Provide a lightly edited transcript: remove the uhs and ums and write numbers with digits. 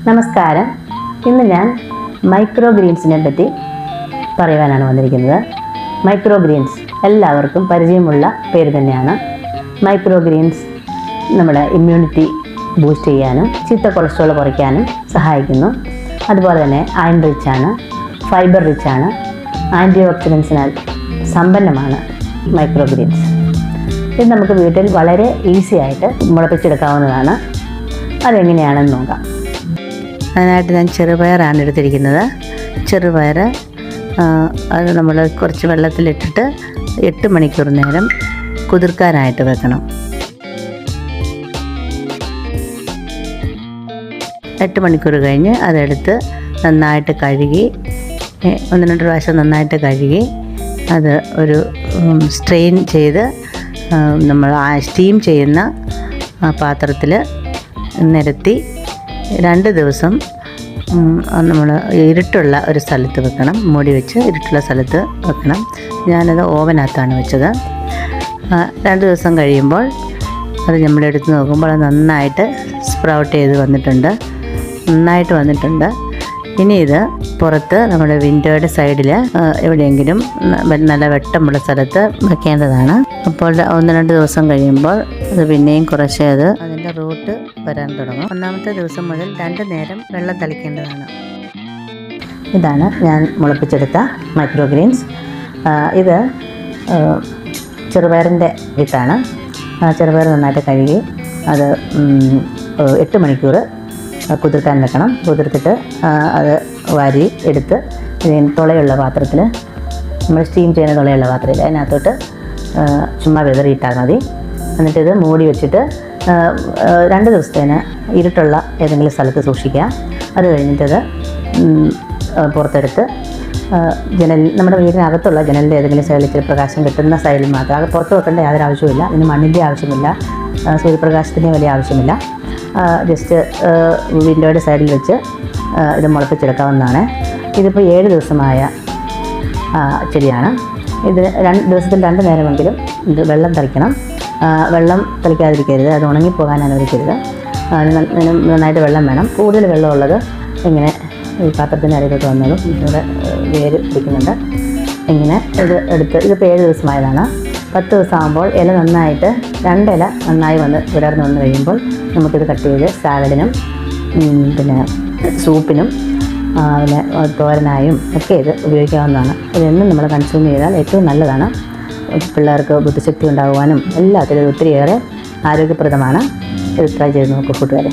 നമസ്കാരം. ഇന്ന് ഞാൻ മൈക്രോ ഗ്രീൻസിനെ പറ്റി പറയുവാനാണ് വന്നിരിക്കുന്നത്. മൈക്രോ ഗ്രീൻസ് എല്ലാവർക്കും പരിചയമുള്ള പേര് തന്നെയാണ്. മൈക്രോ ഗ്രീൻസ് നമ്മുടെ ഇമ്മ്യൂണിറ്റി ബൂസ്റ്റ് ചെയ്യാനും ചീത്ത കൊളസ്ട്രോൾ കുറയ്ക്കാനും സഹായിക്കുന്നു. അതുപോലെ തന്നെ അയൺ റിച്ചാണ്, ഫൈബർ റിച്ചാണ്, ആൻറ്റി ഓക്സിഡൻസിനാൽ സമ്പന്നമാണ് മൈക്രോ ഗ്രീൻസ്. ഇത് നമുക്ക് വീട്ടിൽ വളരെ ഈസി ആയിട്ട് മുളപ്പിച്ചെടുക്കാവുന്നതാണ്. അതെങ്ങനെയാണെന്ന് നോക്കാം. അതിനായിട്ട് ഞാൻ ചെറുപയറാണ് എടുത്തിരിക്കുന്നത്. ചെറുപയർ അത് നമ്മൾ കുറച്ച് വെള്ളത്തിലിട്ടിട്ട് 8 മണിക്കൂർ നേരം കുതിർക്കാനായിട്ട് വെക്കണം. 8 മണിക്കൂർ കഴിഞ്ഞ് അതെടുത്ത് നന്നായിട്ട് കഴുകി 1-2 പ്രാവശ്യം നന്നായിട്ട് കഴുകി അത് ഒരു സ്ട്രെയിൻ ചെയ്ത് നമ്മൾ സ്റ്റീം ചെയ്യുന്ന പാത്രത്തിൽ നിരത്തി 2 ദിവസം നമ്മൾ ഇരുട്ടുള്ള ഒരു സ്ഥലത്ത് വെക്കണം. മൂടി വെച്ച് ഇരുട്ടുള്ള സ്ഥലത്ത് വെക്കണം. ഞാനത് ഓവനകത്താണ് വെച്ചത്. 2 ദിവസം കഴിയുമ്പോൾ അത് നമ്മളെടുത്ത് നോക്കുമ്പോൾ അത് നന്നായിട്ട് സ്പ്രൗട്ട് ചെയ്ത് നന്നായിട്ട് വന്നിട്ടുണ്ട്. ഇനി ഇത് പുറത്ത് നമ്മുടെ വിൻഡോയുടെ സൈഡിൽ എവിടെയെങ്കിലും നല്ല വെട്ടമുള്ള സ്ഥലത്ത് വെക്കേണ്ടതാണ്. അപ്പോൾ 1-2 ദിവസം കഴിയുമ്പോൾ അത് പിന്നെയും കുറച്ച് അതിൻ്റെ റൂട്ട് വരാൻ തുടങ്ങും. 1-ാമത്തെ ദിവസം മുതൽ 2 നേരം വെള്ളം തളിക്കേണ്ടതാണ്. ഇതാണ് ഞാൻ മുളപ്പിച്ചെടുത്ത മൈക്രോ ഗ്രീൻസ്. ഇത് ചെറുപയറിൻ്റെ വിത്താണ്. ചെറുപയർ നന്നായിട്ട് കഴുകി അത് 8 മണിക്കൂർ കുതിർക്കാൻ വെക്കണം. കുതിർത്തിട്ട് അത് വാരി എടുത്ത് തുളയുള്ള പാത്രത്തിൽ, നമ്മൾ സ്റ്റീം ചെയ്യുന്ന തുളയുള്ള പാത്രത്തിൽ അതിനകത്തോട്ട് ചുമ്മാ വിതറിയിട്ടാൽ മതി. എന്നിട്ടിത് മൂടി വെച്ചിട്ട് 2 ദിവസത്തേന് ഇരുട്ടുള്ള ഏതെങ്കിലും സ്ഥലത്ത് സൂക്ഷിക്കുക. അത് കഴിഞ്ഞിട്ടത് പുറത്തെടുത്ത് നമ്മുടെ വീടിനകത്തുള്ള ജനലിൻ്റെ ഏതെങ്കിലും സൈഡിൽ ഇച്ചിരി പ്രകാശം കിട്ടുന്ന സൈഡിൽ മാത്രം, അത് പുറത്ത് വെക്കേണ്ട യാതൊരു ആവശ്യമില്ല. ഇതിന് മണ്ണിൻ്റെ ആവശ്യമില്ല, സൂര്യപ്രകാശത്തിൻ്റെ വലിയ ആവശ്യമില്ല. ജസ്റ്റ് വിൻഡോയുടെ സൈഡിൽ വെച്ച് ഇത് മുളപ്പിച്ചെടുക്കാവുന്നതാണ്. ഇതിപ്പോൾ 7 ദിവസമായ ചെടിയാണ്. ഇത് ദിവസത്തിൽ 2 നേരമെങ്കിലും ഇത് വെള്ളം തളിക്കണം. വെള്ളം തളിക്കാതിരിക്കരുത്, അത് ഉണങ്ങിപ്പോകാൻ അനുവദിക്കരുത്. നന്നായിട്ട് വെള്ളം വേണം. കൂടുതൽ വെള്ളമുള്ളത് ഇങ്ങനെ ഈ പാത്രത്തിൻ്റെ അരികത്തോട്ട് വന്നതും ഇവിടെ വേര് പിടിക്കുന്നുണ്ട്. ഇങ്ങനെ ഇത് എടുത്ത് ഇതിപ്പോൾ 7 ദിവസമായതാണ്. 10 ദിവസമാകുമ്പോൾ ഇല നന്നായിട്ട് 2 ഇല നന്നായി വിടർന്ന് വന്നു കഴിയുമ്പോൾ നമുക്കിത് കട്ട് ചെയ്ത് സാലഡിനും പിന്നെ സൂപ്പിനും പിന്നെ തോരനായും ഒക്കെ ഇത് ഉപയോഗിക്കാവുന്നതാണ്. ഇതെന്നും നമ്മൾ കൺസ്യൂം ചെയ്താൽ ഏറ്റവും നല്ലതാണ്. പിള്ളേർക്ക് ബുദ്ധിശക്തി ഉണ്ടാകുവാനും എല്ലാത്തിനും ഒത്തിരിയേറെ ആരോഗ്യപ്രദമാണ്. ഇത് ട്രൈ ചെയ്ത് നോക്കൂ കൂട്ടുകാരെ.